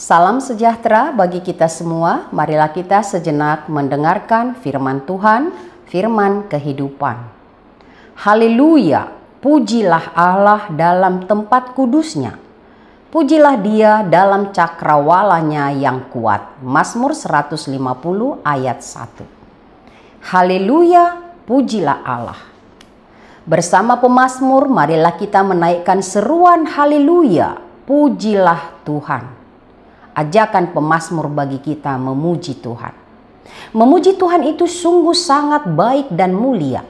Salam sejahtera bagi kita semua. Marilah kita sejenak mendengarkan firman Tuhan, firman kehidupan. Haleluya, pujilah Allah dalam tempat kudusnya. Pujilah Dia dalam cakrawalanya yang kuat. Mazmur 150 ayat 1. Haleluya, pujilah Allah. Bersama pemazmur, marilah kita menaikkan seruan haleluya, pujilah Tuhan. Ajakan pemazmur bagi kita memuji Tuhan. Memuji Tuhan itu sungguh sangat baik dan mulia.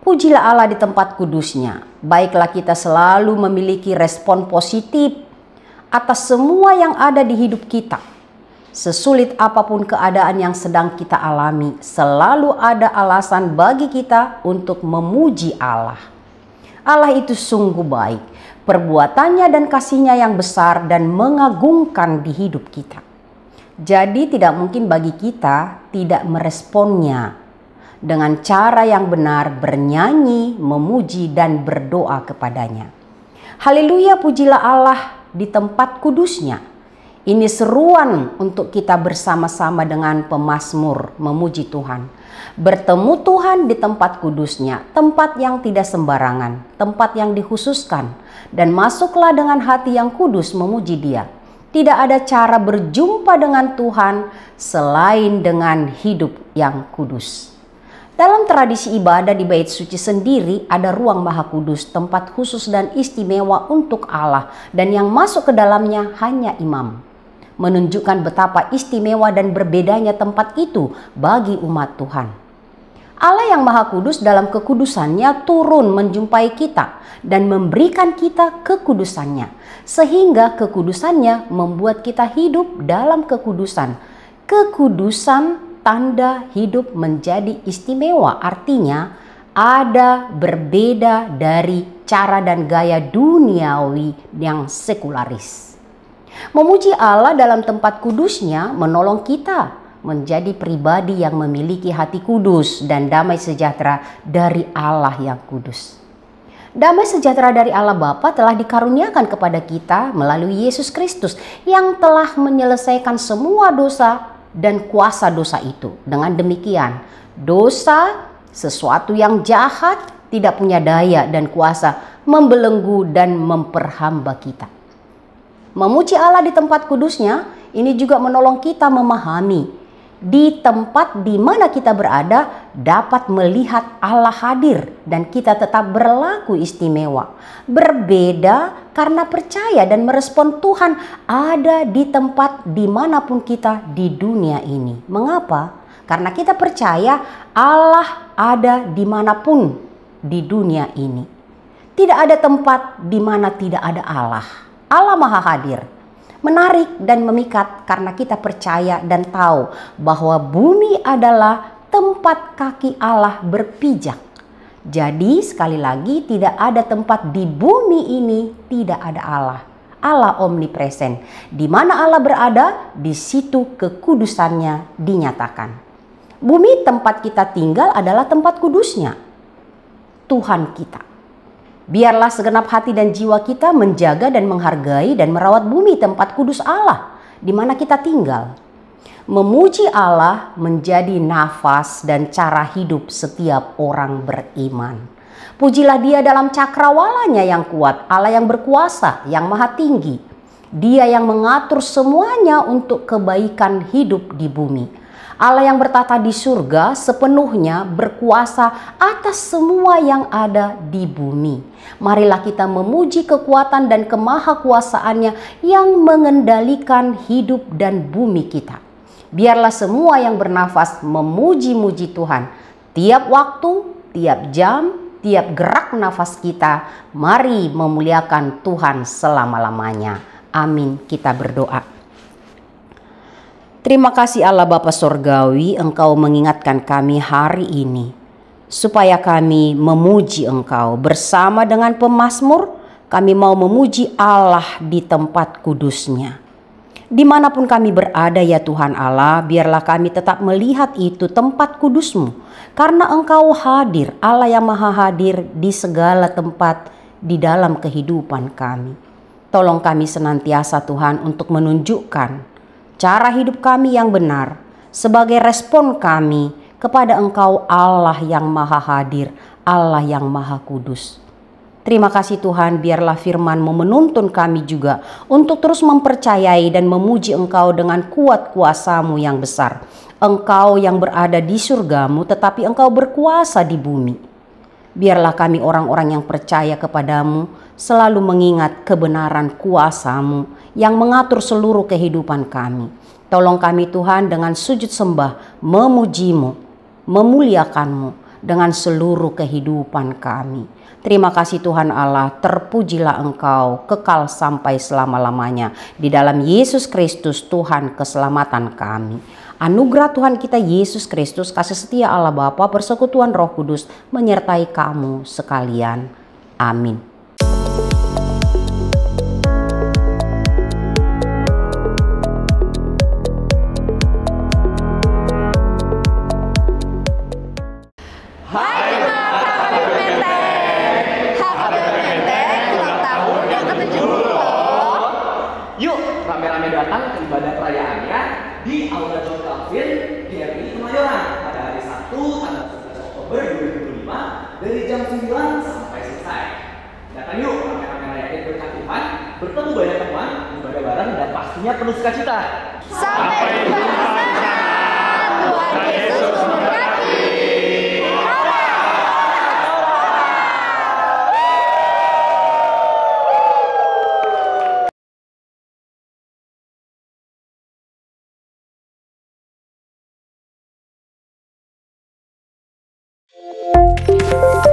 Pujilah Allah di tempat kudusnya. Baiklah kita selalu memiliki respon positif atas semua yang ada di hidup kita. Sesulit apapun keadaan yang sedang kita alami, selalu ada alasan bagi kita untuk memuji Allah. Allah itu sungguh baik. Perbuatannya dan kasihnya yang besar dan mengagumkan di hidup kita. Jadi tidak mungkin bagi kita tidak meresponnya dengan cara yang benar, bernyanyi, memuji dan berdoa kepadanya. Haleluya, pujilah Allah di tempat kudusnya. Ini seruan untuk kita bersama-sama dengan pemazmur memuji Tuhan. Bertemu Tuhan di tempat kudusnya, tempat yang tidak sembarangan, tempat yang dikhususkan. Dan masuklah dengan hati yang kudus memuji Dia. Tidak ada cara berjumpa dengan Tuhan selain dengan hidup yang kudus. Dalam tradisi ibadah di bait suci sendiri ada ruang maha kudus, tempat khusus dan istimewa untuk Allah. Dan yang masuk ke dalamnya hanya imam. Menunjukkan betapa istimewa dan berbedanya tempat itu bagi umat Tuhan. Allah yang Maha Kudus dalam kekudusannya turun menjumpai kita dan memberikan kita kekudusannya. Sehingga kekudusannya membuat kita hidup dalam kekudusan. Kekudusan tanda hidup menjadi istimewa, artinya ada berbeda dari cara dan gaya duniawi yang sekularis. Memuji Allah dalam tempat kudusnya menolong kita menjadi pribadi yang memiliki hati kudus dan damai sejahtera dari Allah yang kudus. Damai sejahtera dari Allah Bapa telah dikaruniakan kepada kita melalui Yesus Kristus yang telah menyelesaikan semua dosa dan kuasa dosa itu. Dengan demikian, dosa, sesuatu yang jahat, tidak punya daya dan kuasa membelenggu dan memperhamba kita. Memuji Allah di tempat kudusnya ini juga menolong kita memahami di tempat di mana kita berada dapat melihat Allah hadir dan kita tetap berlaku istimewa. Berbeda karena percaya dan merespon Tuhan ada di tempat dimanapun kita di dunia ini. Mengapa? Karena kita percaya Allah ada dimanapun di dunia ini. Tidak ada tempat di mana tidak ada Allah. Allah Maha Hadir. Menarik dan memikat karena kita percaya dan tahu bahwa bumi adalah tempat kaki Allah berpijak. Jadi sekali lagi tidak ada tempat di bumi ini tidak ada Allah. Allah omnipresent. Di mana Allah berada, di situ kekudusannya dinyatakan. Bumi tempat kita tinggal adalah tempat kudusnya Tuhan kita. Biarlah segenap hati dan jiwa kita menjaga dan menghargai dan merawat bumi tempat kudus Allah di mana kita tinggal. Memuji Allah menjadi nafas dan cara hidup setiap orang beriman. Pujilah Dia dalam cakrawalanya yang kuat, Allah yang berkuasa, yang maha tinggi. Dia yang mengatur semuanya untuk kebaikan hidup di bumi. Allah yang bertata di surga sepenuhnya berkuasa atas semua yang ada di bumi. Marilah kita memuji kekuatan dan kemahakuasaannya yang mengendalikan hidup dan bumi kita. Biarlah semua yang bernafas memuji-muji Tuhan. Tiap waktu, tiap jam, tiap gerak nafas kita, mari memuliakan Tuhan selama-lamanya. Amin. Kita berdoa. Terima kasih Allah Bapa Sorgawi, Engkau mengingatkan kami hari ini supaya kami memuji Engkau. Bersama dengan pemazmur, kami mau memuji Allah di tempat kudusnya. Dimanapun kami berada ya Tuhan Allah, biarlah kami tetap melihat itu tempat kudus-Mu. Karena Engkau hadir, Allah yang maha hadir di segala tempat di dalam kehidupan kami. Tolong kami senantiasa Tuhan untuk menunjukkan cara hidup kami yang benar sebagai respon kami kepada Engkau Allah yang Maha Hadir, Allah yang Maha Kudus. Terima kasih Tuhan, biarlah firman-Mu menuntun kami juga untuk terus mempercayai dan memuji Engkau dengan kuat kuasa-Mu yang besar. Engkau yang berada di surga-Mu tetapi Engkau berkuasa di bumi. Biarlah kami orang-orang yang percaya kepadamu selalu mengingat kebenaran kuasa-Mu yang mengatur seluruh kehidupan kami. Tolong kami Tuhan dengan sujud sembah memuji-Mu, memuliakan-Mu dengan seluruh kehidupan kami. Terima kasih Tuhan Allah, terpujilah Engkau kekal sampai selama-lamanya. Di dalam Yesus Kristus Tuhan keselamatan kami. Anugerah Tuhan kita Yesus Kristus, kasih setia Allah Bapa, persekutuan Roh Kudus menyertai kamu sekalian. Amin. Hai Kakak Menteng, Kakak Menteng ulang tahun yang ke-70 loh. Yuk rame-rame datang ke ibadah perayaannya di Aula John Calvin GRI Kemayoran pada hari Sabtu tanggal 11 Oktober 2025 dari jam 9 sampai selesai. Datang yuk rame-rame rayain berkat Tuhan, bertemu banyak teman, ibadah bareng dan pastinya penuh sukacita. Sampai jumpa di sana. Tuhan Yesus memberkati. Thank you.